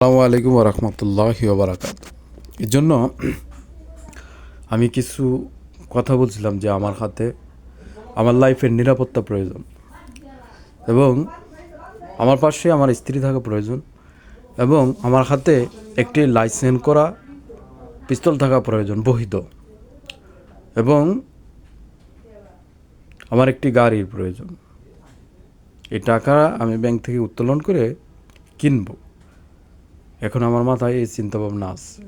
আসসালামু আলাইকুম রহমতুল্লাহি বারাকাত। এর জন্য আমি কিছু কথা বলছিলাম যে আমার হাতে আমার লাইফের নিরাপত্তা প্রয়োজন এবং আমার পাশে আমার স্ত্রী থাকা প্রয়োজন এবং আমার হাতে একটি লাইসেন্স করা পিস্তল থাকা প্রয়োজন বৈধ, এবং আমার একটি গাড়ির প্রয়োজন। এই টাকা আমি ব্যাংক থেকে উত্তোলন করে কিনবো। এখন আমার মাথায় এই চিন্তাভাবনা আছে,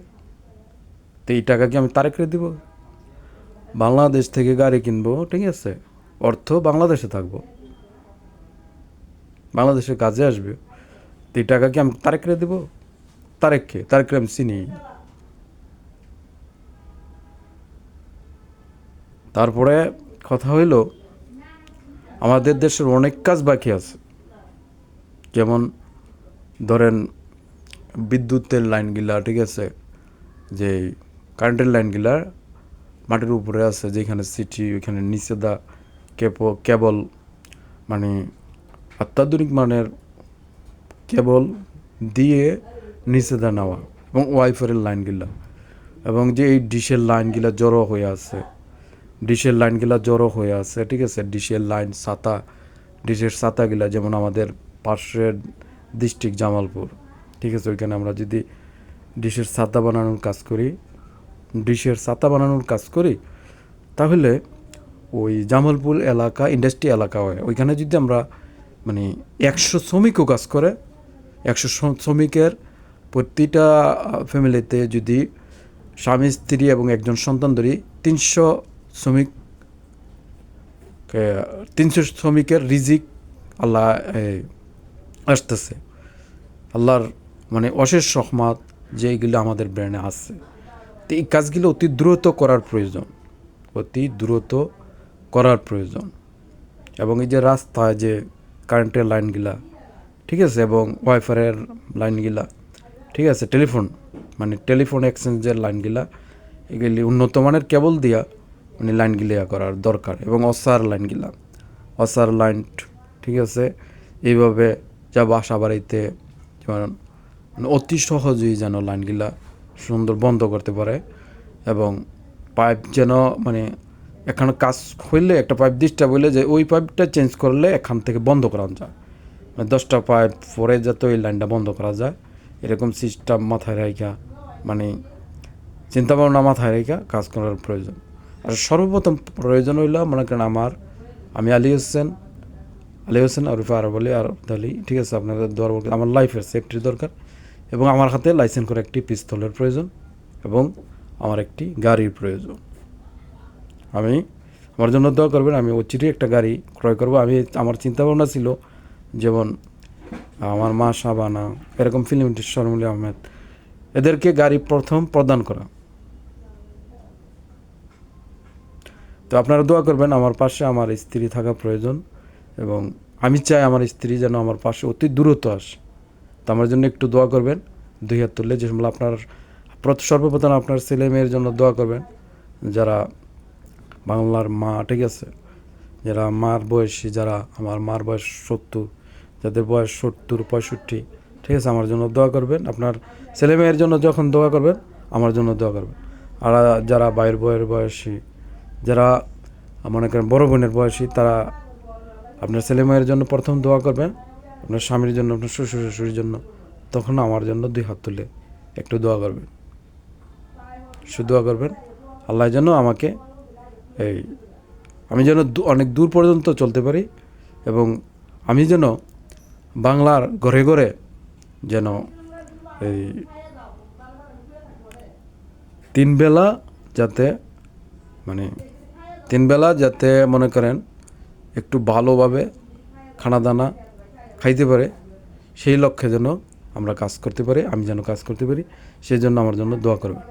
তো এই টাকা কি আমি তারেকরে দিব? বাংলাদেশ থেকে গাড়ি কিনবো, ঠিক আছে, অর্থ বাংলাদেশে থাকবো, বাংলাদেশে কাজে আসবে। তো এই টাকা কি আমি তারেকরে দিব? তারেকরে আমি চিনি। তারপরে কথা হইল, আমাদের দেশের অনেক কাজ বাকি আছে, যেমন ধরেন বিদ্যুতের লাইনগুলা, ঠিক আছে, যে কারেন্টের লাইনগুলা মাটির উপরে আছে, যেখানে সিটি ওইখানে নিচে দা কেবল, মানে অত্যাধুনিক মানের কেবল দিয়ে নিচে দা নেওয়া, এবং ওয়াইফাইয়ের লাইনগুলা, এবং যে এই ডিশের লাইনগুলা জড়ো হয়ে আছে, ঠিক আছে, ডিশের লাইন ছাতা, ডিশের ছাতাগুলা, যেমন আমাদের পাশের ডিস্ট্রিক্ট জামালপুর, ঠিক আছে, ওইখানে আমরা যদি ডিশের ছাতা বানানোর কাজ করি তাহলে ওই জামালপুর এলাকা ইন্ডাস্ট্রি এলাকা হয়, ওইখানে যদি আমরা মানে 100 শ্রমিকও কাজ করে, 100 শ্রমিকের প্রতিটা ফ্যামিলিতে যদি স্বামী স্ত্রী এবং একজন সন্তান ধরি, 300 শ্রমিকের রিজিক আল্লাহ আসতেছে। আল্লাহর মানে অশেষ রহমত যেগুলো আমাদের ব্রেনে আছে। তো এই কাজগুলো অতি দ্রুত করার প্রয়োজন। এবং এই যে রাস্তায় যে কারেন্টের লাইনগুলা, ঠিক আছে, এবং ওয়াইফাইয়ের লাইনগুলা, ঠিক আছে, টেলিফোন এক্সচেঞ্জের লাইনগুলা, এগুলি উন্নত মানের কেবল দিয়া মানে লাইনগুলা করার দরকার। এবং অসার লাইন, ঠিক আছে, এইভাবে যা বাসা বাড়িতে যেমন অতি সহজেই যেন লাইনগুলা সুন্দর বন্ধ করতে পারে, এবং পাইপ যেন মানে এখানে কাজ হইলে একটা পাইপ ডিস্টার্ব হইলে যে ওই পাইপটা চেঞ্জ করলে এখান থেকে বন্ধ করা যায়, মানে 10টা পাইপ পরে যাতে ওই লাইনটা বন্ধ করা যায়, এরকম সিস্টেম মাথায় রেখা, মানে চিন্তাভাবনা মাথায় রেখা কাজ করার প্রয়োজন। আর সর্বপ্রথম প্রয়োজন হইল মনে করেন আমি আলী হোসেন আরিফা আরব আলী, ঠিক আছে, আপনাদের দরকার আমার লাইফের সেফটির দরকার, এবং আমার হাতে লাইসেন্স করে একটি পিস্তলের প্রয়োজন, এবং আমার একটি গাড়ির প্রয়োজন। আমার জন্য দোয়া করবেন, আমি অচিরেই একটা গাড়ি ক্রয় করব। আমার চিন্তাভাবনা ছিল যেমন আমার মা শাবানা, এরকম ফিল্ম শর্মিলা আহমেদ, এদেরকে গাড়ি প্রথম প্রদান করা। তো আপনারা দোয়া করবেন, আমার পাশে আমার স্ত্রী থাকা প্রয়োজন, এবং আমি চাই আমার স্ত্রী যেন আমার পাশে অতি দ্রুত আসে। তো আমার জন্য একটু দোয়া করবেন, 2 হাত তুললে, যে সময় আপনার সর্বপ্রথম আপনার ছেলে মেয়ের জন্য দোয়া করবেন, যারা বাংলার মা, ঠিক আছে, যারা মার বয়সী, আমার মার বয়স 70, যাদের বয়স 70-65, ঠিক আছে, আমার জন্য দোয়া করবেন। আপনার ছেলে মেয়ের জন্য যখন দোয়া করবেন আমার জন্য দোয়া করবেন। আর যারা বাইরের বয়সী, যারা মনে করেন বড় বোনের বয়সী, তারা আপনার ছেলে মেয়ের জন্য প্রথম দোয়া করবেন, আপনার স্বামীর জন্য, আপনার শ্বশুর শাশুড়ির জন্য, তখন আমার জন্য 2 হাত তুলে একটু দোয়া করবেন, দোয়া করবেন। আল্লাহ যেন আমাকে আমি যেন অনেক দূর পর্যন্ত চলতে পারি, এবং আমি যেন বাংলার ঘরে ঘরে যেন এই 3 বেলা যাতে মনে করেন একটু ভালোভাবে খানা দানা খাইতে পারে, সেই লক্ষ্যে যেন আমরা কাজ করতে পারি, আমি যেন কাজ করতে পারি, সেই জন্য আমার জন্য দোয়া করবেন।